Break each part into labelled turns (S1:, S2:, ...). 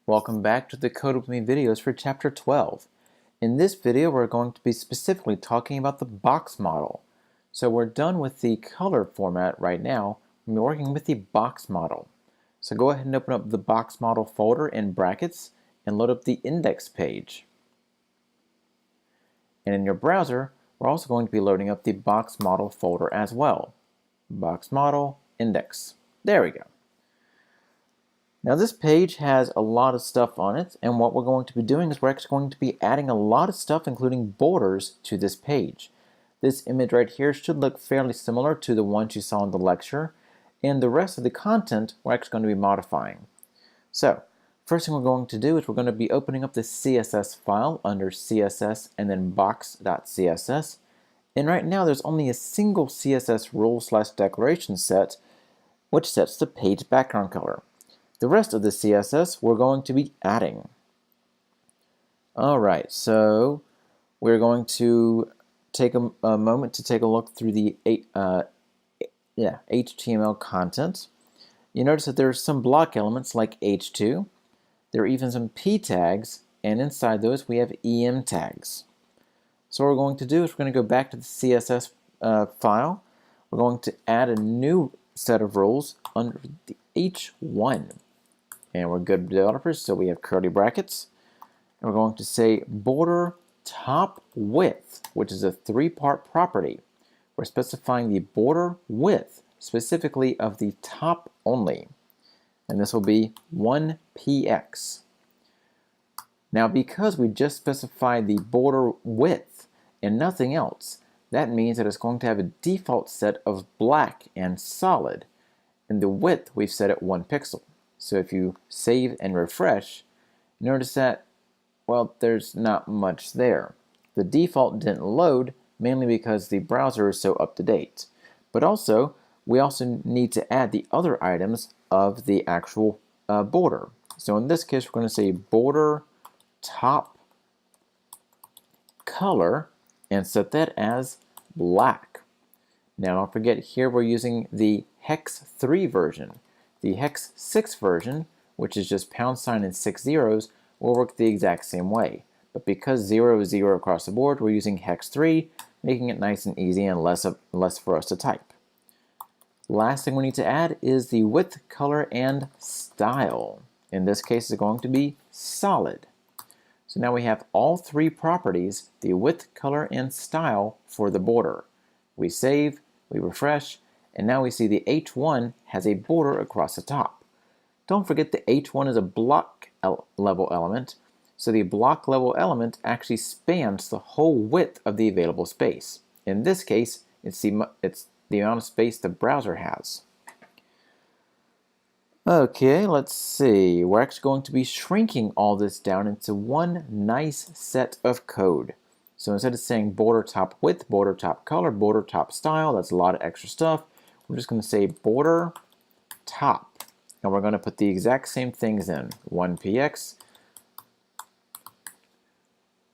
S1: Welcome back to the Code With Me videos for Chapter 12. In this video, we're going to be specifically talking about the box model. So we're done with the color format right now. We're working with the box model. So go ahead and open up the box model folder in brackets and load up the index page. And in your browser, we're also going to be loading up the box model folder as well. Box model, index. There we go. Now this page has a lot of stuff on it, and what we're going to be doing is we're actually going to be adding a lot of stuff, including borders, to this page. This image right here should look fairly similar to the ones you saw in the lecture, and the rest of the content we're actually going to be modifying. So, first thing we're going to do is we're going to be opening up the CSS file under CSS and then box.css, and right now there's only a single CSS rule/declaration set, which sets the page background color. The rest of the CSS we're going to be adding. Alright, so we're going to take a moment to take a look through the HTML content. You notice that there are some block elements like H2. There are even some P tags, and inside those we have EM tags. So what we're going to do is we're going to go back to the CSS file. We're going to add a new set of rules under the H1. And we're good developers, so we have curly brackets. And we're going to say border top width, which is a three-part property. We're specifying the border width, specifically of the top only. And this will be 1px. Now, because we just specified the border width and nothing else, that means that it's going to have a default set of black and solid. And the width we've set at 1 pixel. So if you save and refresh, notice that, well, there's not much there. The default didn't load, mainly because the browser is so up to date. But also, we also need to add the other items of the actual border. So in this case, we're going to say border top color and set that as black. Now don't forget, here we're using the hex 3 version. The hex 6 version, which is just # and 6 zeros, will work the exact same way. But because 0 is 0 across the board, we're using hex 3, making it nice and easy and less for us to type. Last thing we need to add is the width, color, and style. In this case, it's going to be solid. So now we have all three properties, the width, color, and style for the border. We save, we refresh, and now we see the H1 has a border across the top. Don't forget the H1 is a block level element, so the block level element actually spans the whole width of the available space. In this case, it's the amount of space the browser has. Okay, let's see. We're actually going to be shrinking all this down into one nice set of code. So instead of saying border top width, border top color, border top style, that's a lot of extra stuff. We're just going to say border top, and we're going to put the exact same things in. 1px,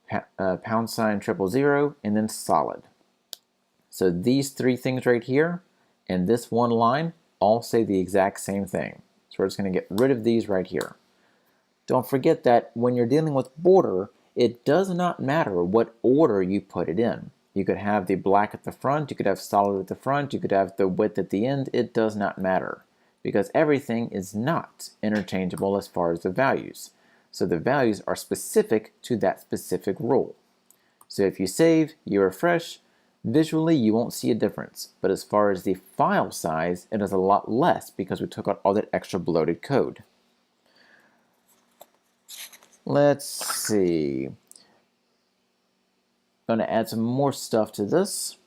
S1: # 000, and then solid. So these three things right here and this one line all say the exact same thing. So we're just going to get rid of these right here. Don't forget that when you're dealing with border, it does not matter what order you put it in. You could have the black at the front, you could have solid at the front, you could have the width at the end. It does not matter because everything is not interchangeable as far as the values. So the values are specific to that specific rule. So if you save, you refresh, visually you won't see a difference. But as far as the file size, it is a lot less because we took out all that extra bloated code. Let's see. Going to add some more stuff to this.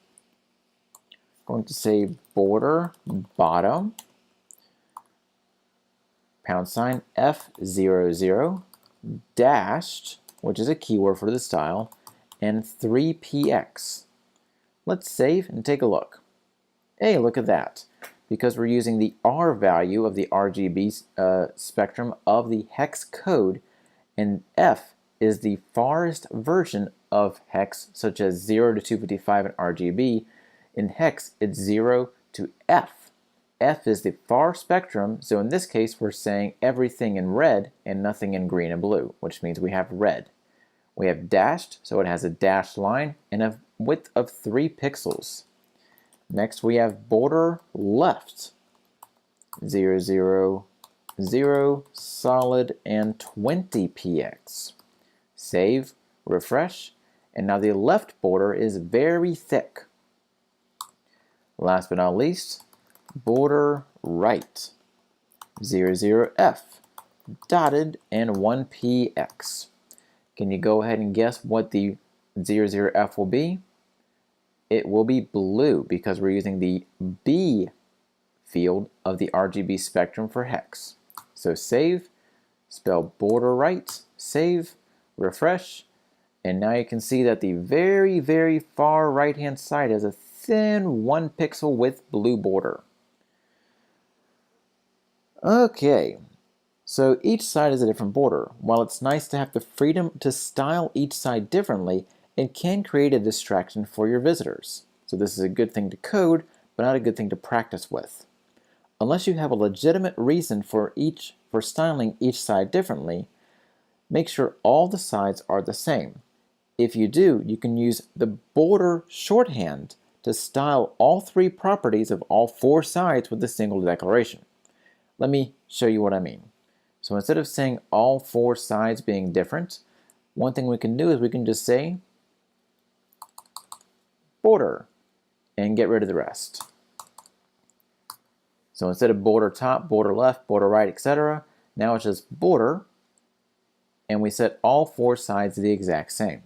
S1: Going to say border bottom # F00 dashed, which is a keyword for the style, and 3px. Let's save and take a look. Hey, look at that. Because we're using the R value of the RGB spectrum of the hex code, and F is the farthest version of hex, such as 0 to 255 in RGB. In hex, it's 0 to F. F is the far spectrum, so in this case we're saying everything in red and nothing in green and blue, which means we have red. We have dashed, so it has a dashed line and a width of 3 pixels. Next we have border left, 0, 0, 0, solid, and 20 px. Save, refresh, and now the left border is very thick. Last but not least, border right, 0, 0, f, dotted, and 1 px. Can you go ahead and guess what the 0, 0, f will be? It will be blue because we're using the B field of the RGB spectrum for hex. So save, spell border right, save, refresh, and now you can see that the very, very far right hand side has a thin 1 pixel width blue border. Okay, so each side is a different border. While it's nice to have the freedom to style each side differently, it can create a distraction for your visitors. So this is a good thing to code, but not a good thing to practice with. Unless you have a legitimate reason for styling each side differently, make sure all the sides are the same. If you do, you can use the border shorthand to style all 3 properties of all 4 sides with a single declaration. Let me show you what I mean. So instead of saying all 4 sides being different, one thing we can do is we can just say border and get rid of the rest. So instead of border top, border left, border right, etc., now it's just border, and we set all 4 sides the exact same.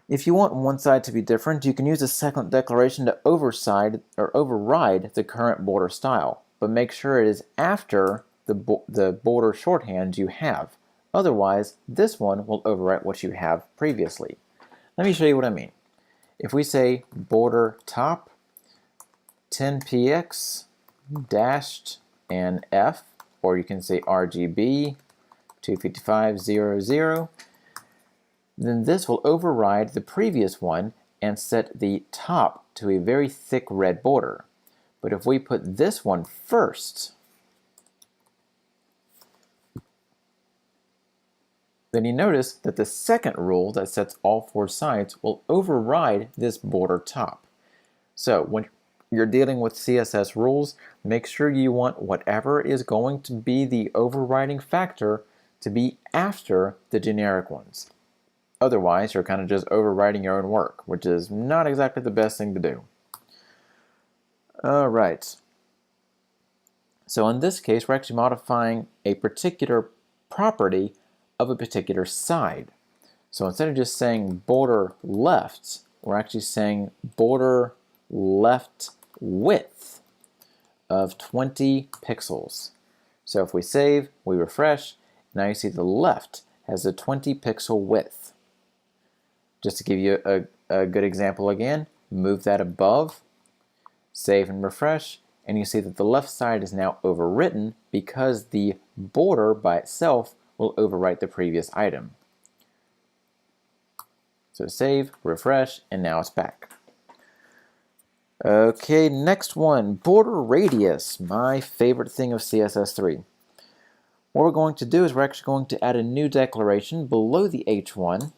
S1: If you want one side to be different, you can use a second declaration to override the current border style, but make sure it is after the border shorthand you have. Otherwise, this one will overwrite what you have previously. Let me show you what I mean. If we say border top, 10px, dashed, and f, or you can say RGB, 255.00, then this will override the previous one and set the top to a very thick red border. But if we put this one first, then you notice that the second rule that sets all 4 sides will override this border top. So when you're dealing with CSS rules, make sure you want whatever is going to be the overriding factor to be after the generic ones. Otherwise, you're kind of just overwriting your own work, which is not exactly the best thing to do. All right. So in this case, we're actually modifying a particular property of a particular side. So instead of just saying border left, we're actually saying border left width of 20 pixels. So if we save, we refresh, now you see the left has a 20 pixel width. Just to give you a good example again, move that above, save and refresh, and you see that the left side is now overwritten because the border by itself will overwrite the previous item. So save, refresh, and now it's back. Okay, next one, border radius, my favorite thing of CSS3. What we're going to do is we're actually going to add a new declaration below the H1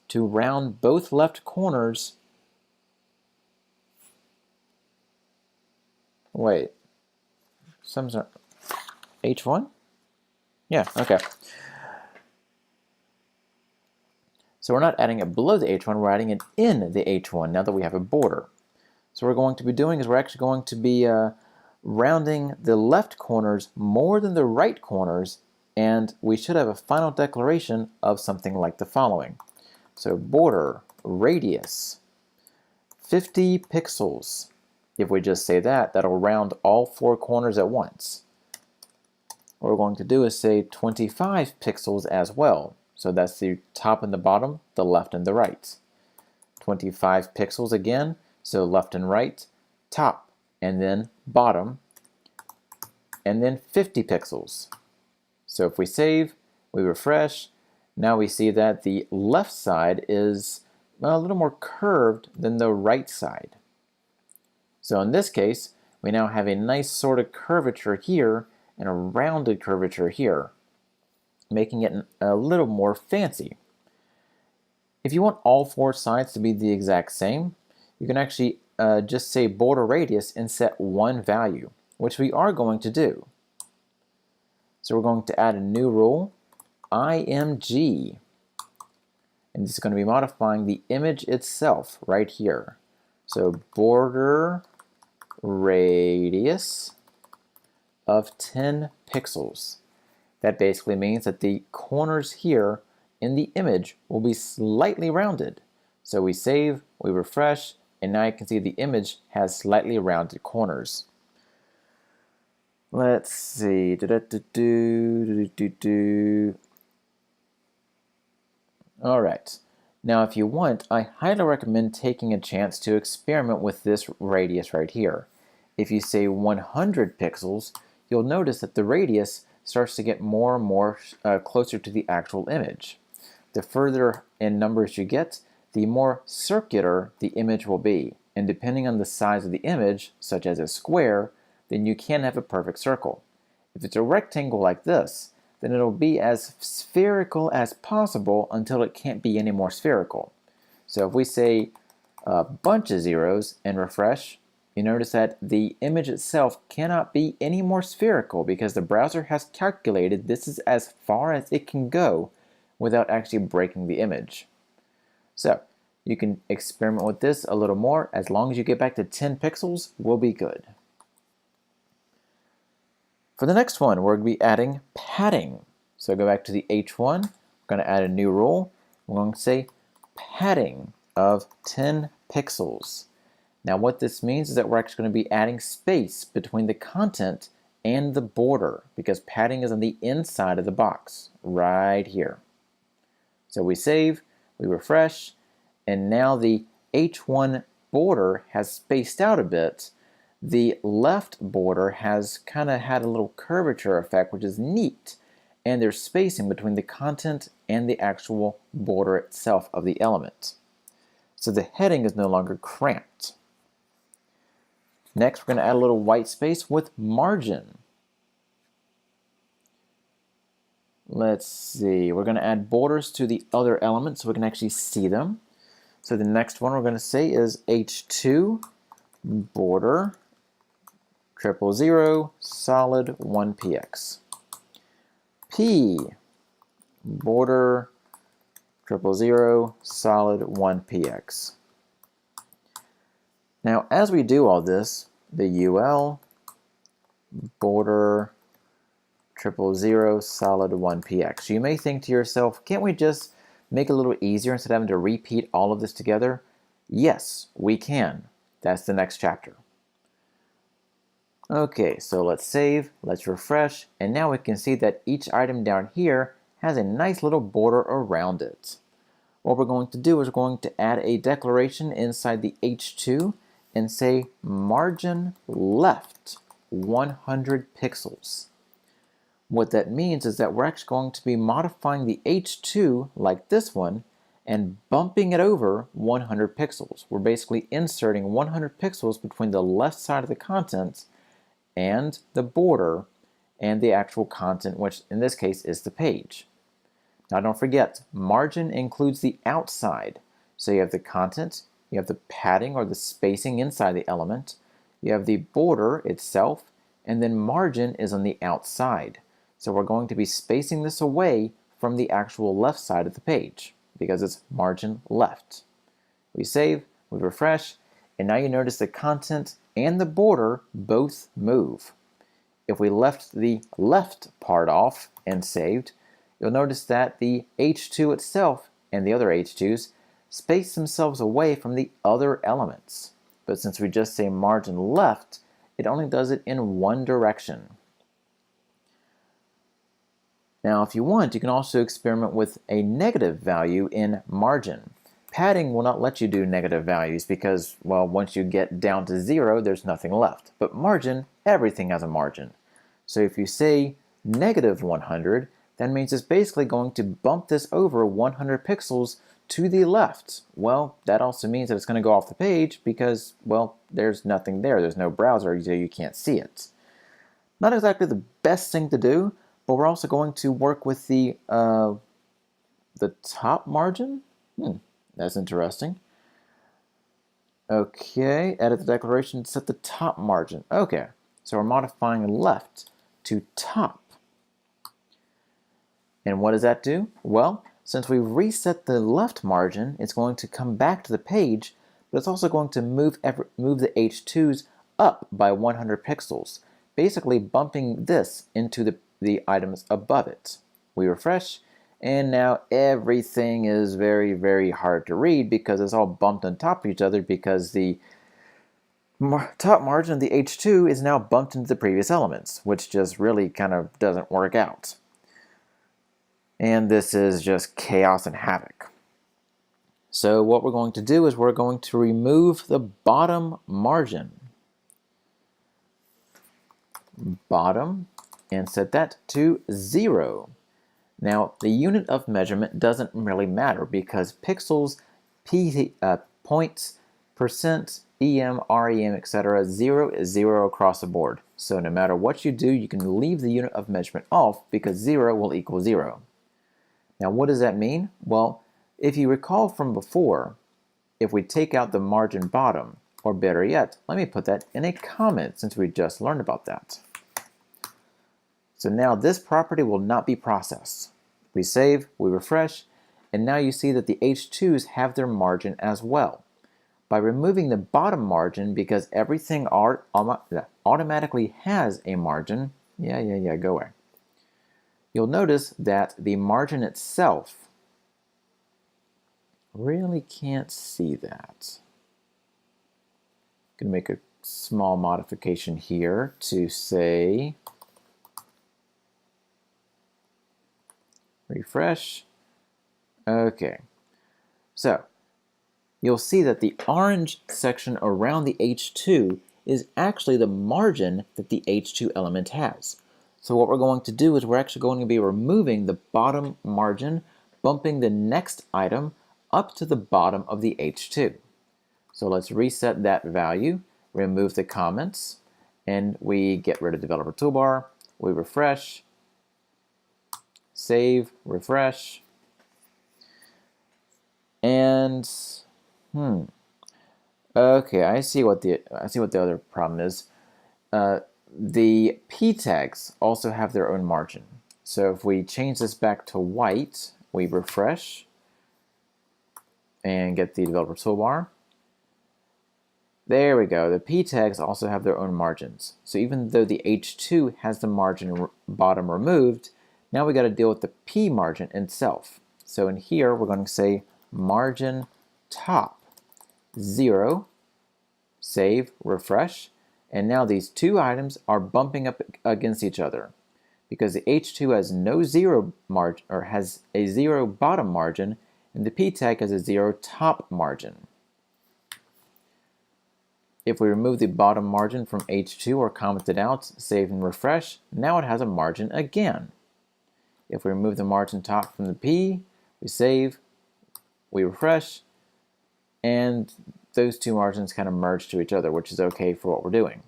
S1: to round both left corners. Wait, H1? Yeah, okay. So we're not adding it below the H1, we're adding it in the H1 now that we have a border. So what we're going to be doing is we're actually going to be rounding the left corners more than the right corners, and we should have a final declaration of something like the following. So border radius 50 pixels. If we just say that, that'll round all 4 corners at once. What we're going to do is say 25 pixels as well. So that's the top and the bottom, the left and the right. 25 pixels again, so left and right, top, and then bottom, and then 50 pixels. So if we save, we refresh, now we see that the left side is a little more curved than the right side. So in this case, we now have a nice sort of curvature here and a rounded curvature here, making it a little more fancy. If you want all four sides to be the exact same, you can actually just say border radius and set one value, which we are going to do. So we're going to add a new rule, IMG, and this is going to be modifying the image itself right here. So border radius of 10 pixels. That basically means that the corners here in the image will be slightly rounded. So we save, we refresh, and now you can see the image has slightly rounded corners. Let's see. All right. Now, if you want, I highly recommend taking a chance to experiment with this radius right here. If you say 100 pixels, you'll notice that the radius starts to get more and more closer to the actual image. The further in numbers you get, the more circular the image will be. And depending on the size of the image, such as a square, then you can have a perfect circle. If it's a rectangle like this, then it'll be as spherical as possible until it can't be any more spherical. So if we say a bunch of zeros and refresh, you notice that the image itself cannot be any more spherical because the browser has calculated this is as far as it can go without actually breaking the image. So you can experiment with this a little more. As long as you get back to 10 pixels, we'll be good. For the next one, we're going to be adding padding. So go back to the H1, we're going to add a new rule. We're going to say padding of 10 pixels. Now what this means is that we're actually going to be adding space between the content and the border because padding is on the inside of the box, right here. So we save, we refresh, and now the H1 border has spaced out a bit. The left border has kind of had a little curvature effect, which is neat, and there's spacing between the content and the actual border itself of the element. So the heading is no longer cramped. Next, we're going to add a little white space with margin. Let's see, we're going to add borders to the other elements so we can actually see them. So the next one we're going to say is H2 border 000 solid 1px. P border 000 solid 1px. Now as we do all this, the UL border 000 solid 1px. You may think to yourself, can't we just make it a little easier instead of having to repeat all of this together? Yes, we can. That's the next chapter. Okay, so let's save, let's refresh, and now we can see that each item down here has a nice little border around it. What we're going to do is we're going to add a declaration inside the H2 and say margin left 100 pixels. What that means is that we're actually going to be modifying the H2 like this one and bumping it over 100 pixels. We're basically inserting 100 pixels between the left side of the content and the border and the actual content, which in this case is the page. Now don't forget, margin includes the outside. So you have the content, you have the padding or the spacing inside the element, you have the border itself, and then margin is on the outside. So we're going to be spacing this away from the actual left side of the page because it's margin left. We save, we refresh, and now you notice the content and the border both move. If we left the left part off and saved, you'll notice that the H2 itself and the other H2s space themselves away from the other elements. But since we just say margin left, it only does it in one direction. Now, if you want, you can also experiment with a negative value in margin. Padding will not let you do negative values because, well, once you get down to 0, there's nothing left. But margin, everything has a margin. So if you say negative 100, that means it's basically going to bump this over 100 pixels to the left. Well, that also means that it's going to go off the page because, well, there's nothing there. There's no browser, so you can't see it. Not exactly the best thing to do, but we're also going to work with the top margin. That's interesting. Okay, edit the declaration, set the top margin. Okay, so we're modifying left to top. And what does that do? Well, since we reset the left margin, it's going to come back to the page, but it's also going to move the H2s up by 100 pixels, basically bumping this into the items above it. We refresh, and now everything is very, very hard to read because it's all bumped on top of each other because the top margin of the H2 is now bumped into the previous elements, which just really kind of doesn't work out. And this is just chaos and havoc. So what we're going to do is we're going to remove the bottom margin. Bottom, and set that to 0. Now, the unit of measurement doesn't really matter because pixels, points, percent, EM, REM, etc., 0 is 0 across the board. So no matter what you do, you can leave the unit of measurement off because 0 will equal 0. Now, what does that mean? Well, if you recall from before, if we take out the margin bottom, or better yet, let me put that in a comment since we just learned about that. So now this property will not be processed. We save, we refresh, and now you see that the H2s have their margin as well. By removing the bottom margin, because everything automatically has a margin, go away. You'll notice that the margin itself really can't see that. I'm going to make a small modification here to say refresh. Okay, so you'll see that the orange section around the H2 is actually the margin that the H2 element has. So what we're going to do is we're actually going to be removing the bottom margin, bumping the next item up to the bottom of the H2. So let's reset that value, remove the comments, and we get rid of developer toolbar, we refresh, save, refresh, and okay, I see what the other problem is. The P tags also have their own margin. So if we change this back to white, we refresh and get the developer toolbar. There we go. The P tags also have their own margins. So even though the H2 has the margin bottom removed, now we got to deal with the P margin itself. So in here, we're going to say margin top 0, save, refresh, and now these two items are bumping up against each other because the H2 has no 0 margin, or has a 0 bottom margin, and the P tag has a 0 top margin. If we remove the bottom margin from H2 or comment it out, save and refresh, now it has a margin again. If we remove the margin top from the P, we save, we refresh, and those two margins kind of merge to each other, which is okay for what we're doing.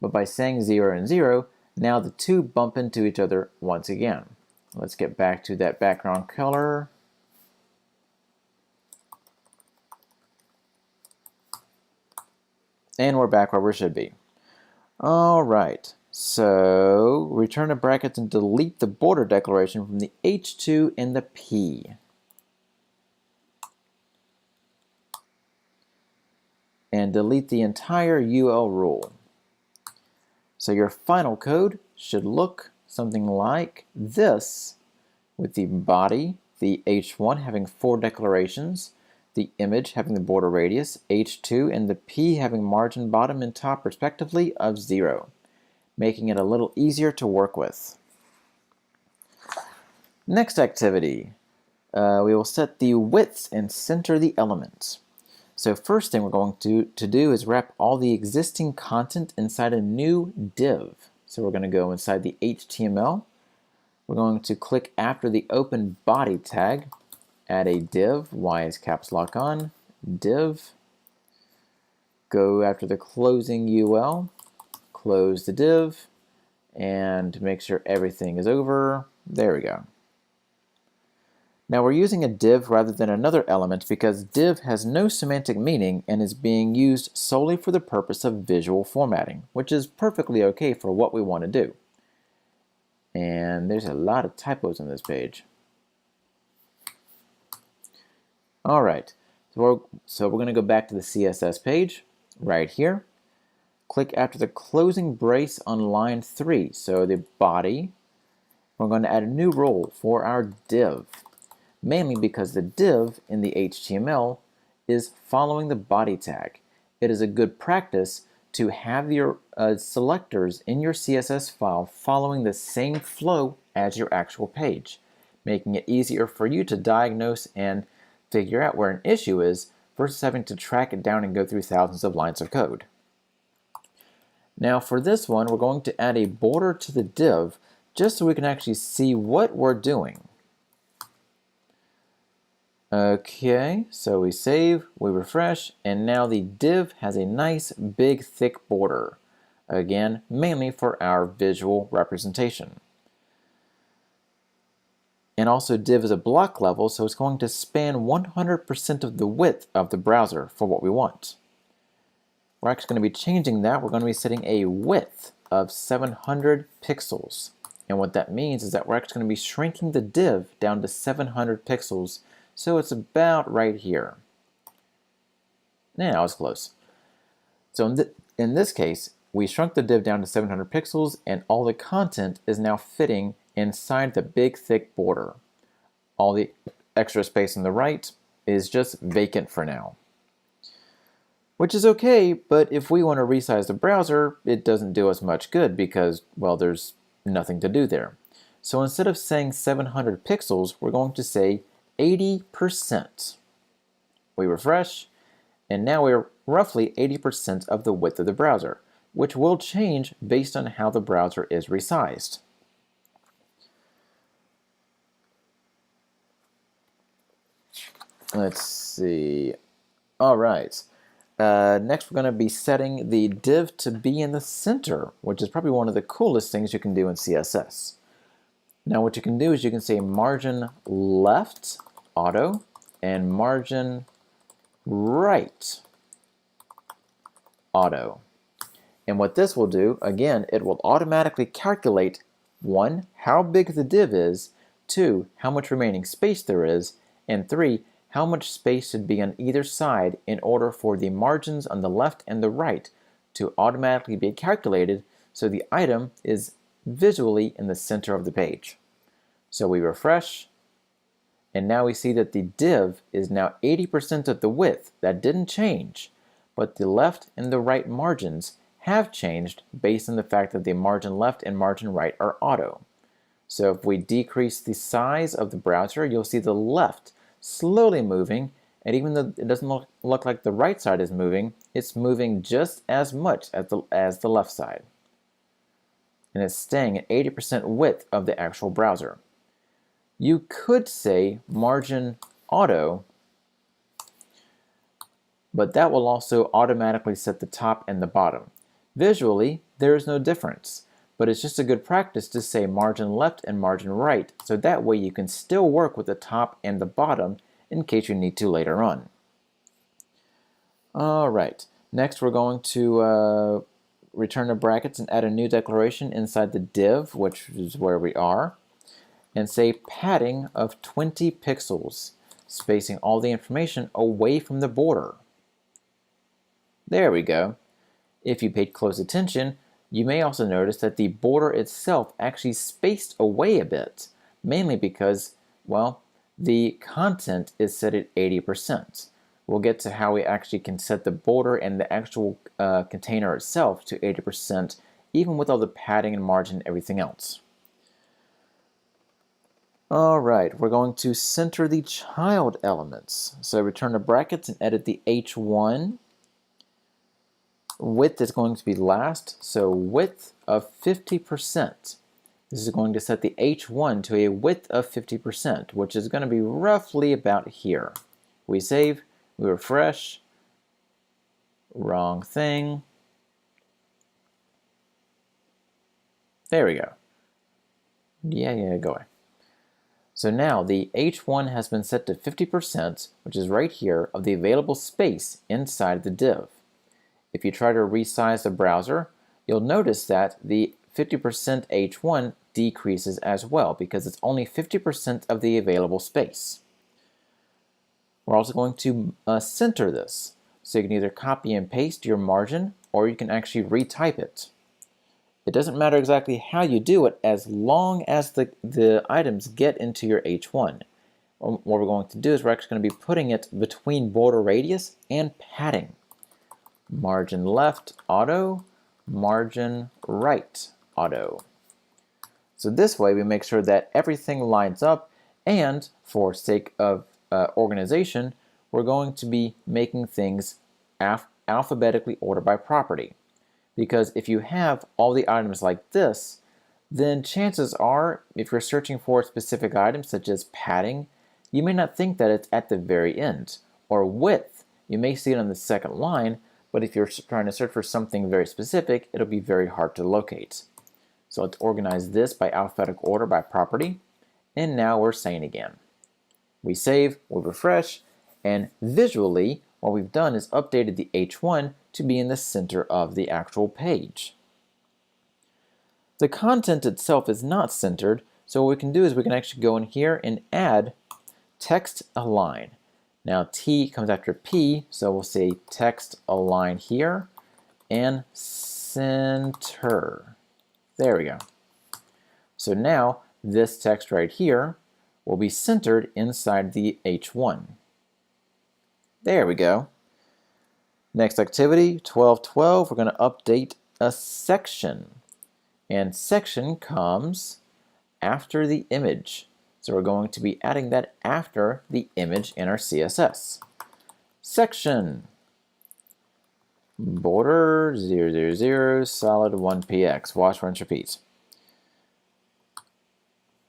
S1: But by saying 0 and 0, now the two bump into each other once again. Let's get back to that background color. And we're back where we should be. All right, so return the brackets and delete the border declaration from the H2 and the P. And delete the entire UL rule. So your final code should look something like this, with the body, the H1 having 4 declarations, the image having the border radius, H2, and the P having margin bottom and top respectively of 0, making it a little easier to work with. Next activity, we will set the widths and center the element. So first thing we're going to do is wrap all the existing content inside a new div. So we're going to go inside the HTML. We're going to click after the open body tag, add a div, y is caps lock on, div, go after the closing UL, close the div, and make sure everything is over. There we go. Now we're using a div rather than another element because div has no semantic meaning and is being used solely for the purpose of visual formatting, which is perfectly okay for what we want to do. And there's a lot of typos on this page. All right, so we're going to go back to the CSS page right here. Click after the closing brace on line 3, so the body. We're going to add a new role for our div, mainly because the div in the HTML is following the body tag. It is a good practice to have your selectors in your CSS file following the same flow as your actual page, making it easier for you to diagnose and figure out where an issue is versus having to track it down and go through thousands of lines of code. Now for this one, we're going to add a border to the div just so we can actually see what we're doing. Okay, so we save, we refresh, and now the div has a nice big thick border. Again, mainly for our visual representation. And also div is a block level, so it's going to span 100% of the width of the browser for what we want. We're actually going to be changing that. We're going to be setting a width of 700 pixels. And what that means is that we're actually going to be shrinking the div down to 700 pixels. So it's about right here. Yeah, I was close. So in this case, we shrunk the div down to 700 pixels and all the content is now fitting inside the big thick border. All the extra space on the right is just vacant for now. Which is okay, but if we want to resize the browser, it doesn't do us much good because, well, there's nothing to do there. So instead of saying 700 pixels, we're going to say 80%. We refresh, and now we're roughly 80% of the width of the browser, which will change based on how the browser is resized. Let's see. All right. Next, we're going to be setting the div to be in the center, which is probably one of the coolest things you can do in CSS. Now what you can do is you can say margin left auto and margin right auto. And what this will do, again, it will automatically calculate 1, how big the div is, 2, how much remaining space there is, and 3, how much space should be on either side in order for the margins on the left and the right to automatically be calculated so the item is visually in the center of the page. So we refresh, and now we see that the div is now 80% of the width. That didn't change, but the left and the right margins have changed based on the fact that the margin left and margin right are auto. So if we decrease the size of the browser, you'll see the left slowly moving, and even though it doesn't look like the right side is moving, it's moving just as much as the left side. And it's staying at 80% width of the actual browser. You could say margin auto, but that will also automatically set the top and the bottom. Visually, there is no difference, but it's just a good practice to say margin left and margin right, so that way you can still work with the top and the bottom in case you need to later on. Alright, next we're going to return the brackets and add a new declaration inside the div, which is where we are, and say padding of 20 pixels, spacing all the information away from the border. There we go. If you paid close attention, you may also notice that the border itself actually spaced away a bit, mainly because, well, the content is set at 80%. We'll get to how we actually can set the border and the actual container itself to 80%, even with all the padding and margin and everything else. Alright, we're going to center the child elements. So return the brackets and edit the H1. Width is going to be last, so width of 50%. this is going to set the H1 to a width of 50%, which is going to be roughly about here. We save, we refresh, wrong thing. There we go. Yeah, go away. So now the H1 has been set to 50%, which is right here, of the available space inside the div. If you try to resize the browser, you'll notice that the 50% H1 decreases as well because it's only 50% of the available space. We're also going to center this. So you can either copy and paste your margin or you can actually retype it. It doesn't matter exactly how you do it as long as the items get into your H1. What we're going to do is we're actually going to be putting it between border radius and padding. Margin left, auto, margin right, auto. So this way we make sure that everything lines up, and for sake of organization, we're going to be making things alphabetically ordered by property. Because if you have all the items like this, then chances are, if you're searching for specific items such as padding, you may not think that it's at the very end. Or width, you may see it on the second line, but if you're trying to search for something very specific, it'll be very hard to locate. So let's organize this by alphabetical order by property, and now we're sane again. We save, we refresh, and visually, what we've done is updated the H1 to be in the center of the actual page. The content itself is not centered, so what we can do is we can actually go in here and add text align. Now T comes after P, so we'll say text align here and center. There we go. So now this text right here will be centered inside the H1. There we go. Next activity, 12.12, we're going to update a section. And section comes after the image. So we're going to be adding that after the image in our CSS. Section, border 000, solid 1px, watch, rinse, repeat.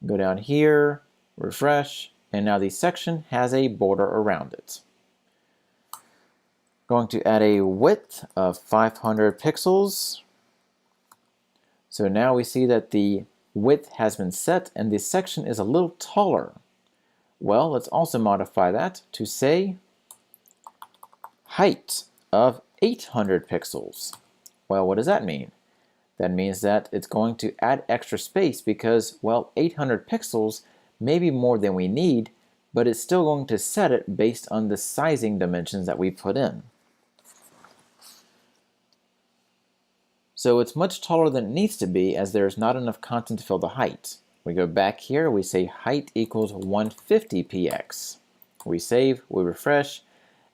S1: Go down here, refresh, and now the section has a border around it. Going to add a width of 500 pixels. So now we see that the width has been set and the section is a little taller. Well, let's also modify that to say height of 800 pixels. Well, what does that mean? That means that it's going to add extra space because, well, 800 pixels may be more than we need, but it's still going to set it based on the sizing dimensions that we put in. So it's much taller than it needs to be as there's not enough content to fill the height. We go back here, we say height equals 150 px. We save, we refresh,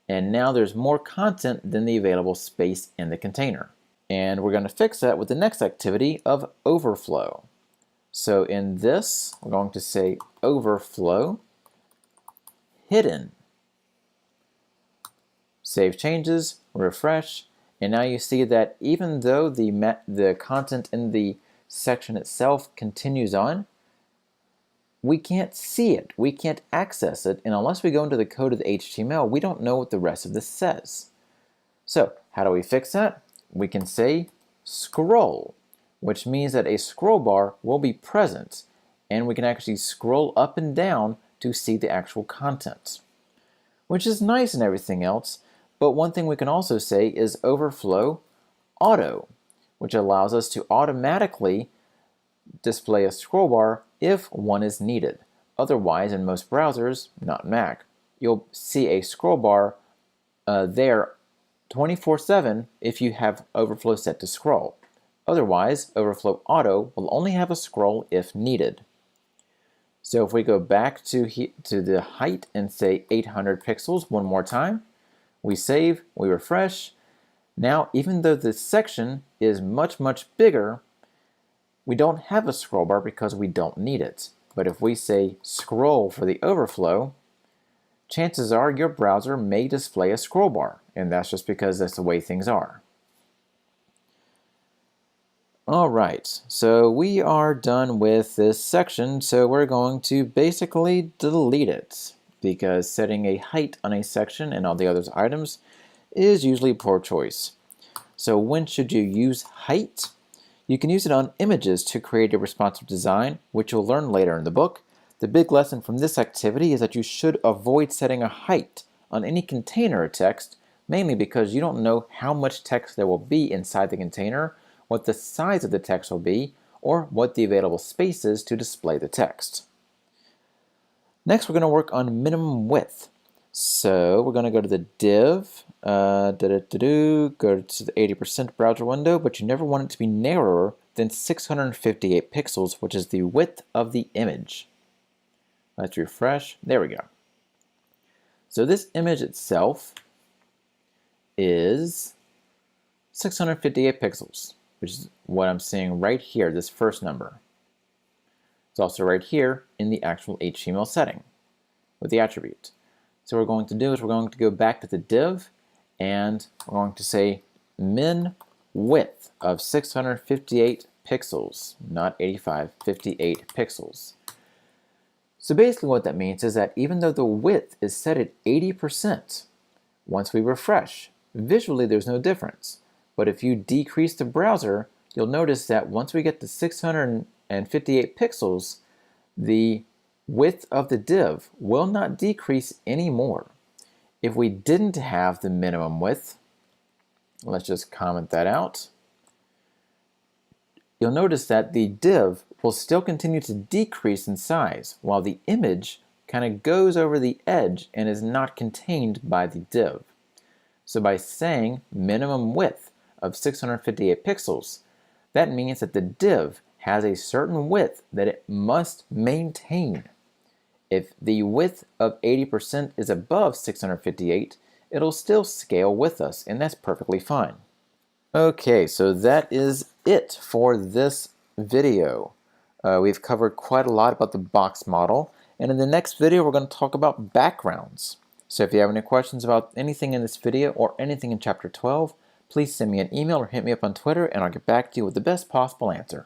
S1: and now there's more content than the available space in the container. And we're going to fix that with the next activity of overflow. So in this, we're going to say overflow hidden. Save changes, refresh, and now you see that even though the content in the section itself continues on, we can't see it, we can't access it, and unless we go into the code of the HTML, we don't know what the rest of this says. So how do we fix that? We can say scroll, which means that a scroll bar will be present, and we can actually scroll up and down to see the actual content, which is nice and everything else. But one thing we can also say is overflow auto, which allows us to automatically display a scroll bar if one is needed. Otherwise, in most browsers, not Mac, you'll see a scroll bar there 24/7 if you have overflow set to scroll. Otherwise, overflow auto will only have a scroll if needed. So if we go back to the height and say 800 pixels one more time, we save, we refresh. Now, even though this section is much, much bigger, we don't have a scroll bar because we don't need it. But if we say scroll for the overflow, chances are your browser may display a scroll bar, and that's just because that's the way things are. Alright, so we are done with this section, so we're going to basically delete it, because setting a height on a section and all the other items is usually a poor choice. So when should you use height? You can use it on images to create a responsive design, which you'll learn later in the book. The big lesson from this activity is that you should avoid setting a height on any container of text, mainly because you don't know how much text there will be inside the container, what the size of the text will be, or what the available space is to display the text. Next, we're going to work on minimum width. So we're going to go to the div, go to the 80% browser window, but you never want it to be narrower than 658 pixels, which is the width of the image. Let's refresh. There we go. So this image itself is 658 pixels, which is what I'm seeing right here, this first number. It's also right here in the actual HTML setting with the attribute. So what we're going to do is we're going to go back to the div and we're going to say min width of 658 pixels, not 85, 58 pixels. So basically what that means is that even though the width is set at 80%, once we refresh, visually there's no difference. But if you decrease the browser, you'll notice that once we get to 658 pixels, the width of the div will not decrease anymore. If we didn't have the minimum width, let's just comment that out, you'll notice that the div will still continue to decrease in size while the image kind of goes over the edge and is not contained by the div. So by saying minimum width of 658 pixels, that means that the div has a certain width that it must maintain. If the width of 80% is above 658, it'll still scale with us, and that's perfectly fine. Okay, so that is it for this video. We've covered quite a lot about the box model, and in the next video we're going to talk about backgrounds. So if you have any questions about anything in this video or anything in Chapter 12, please send me an email or hit me up on Twitter and I'll get back to you with the best possible answer.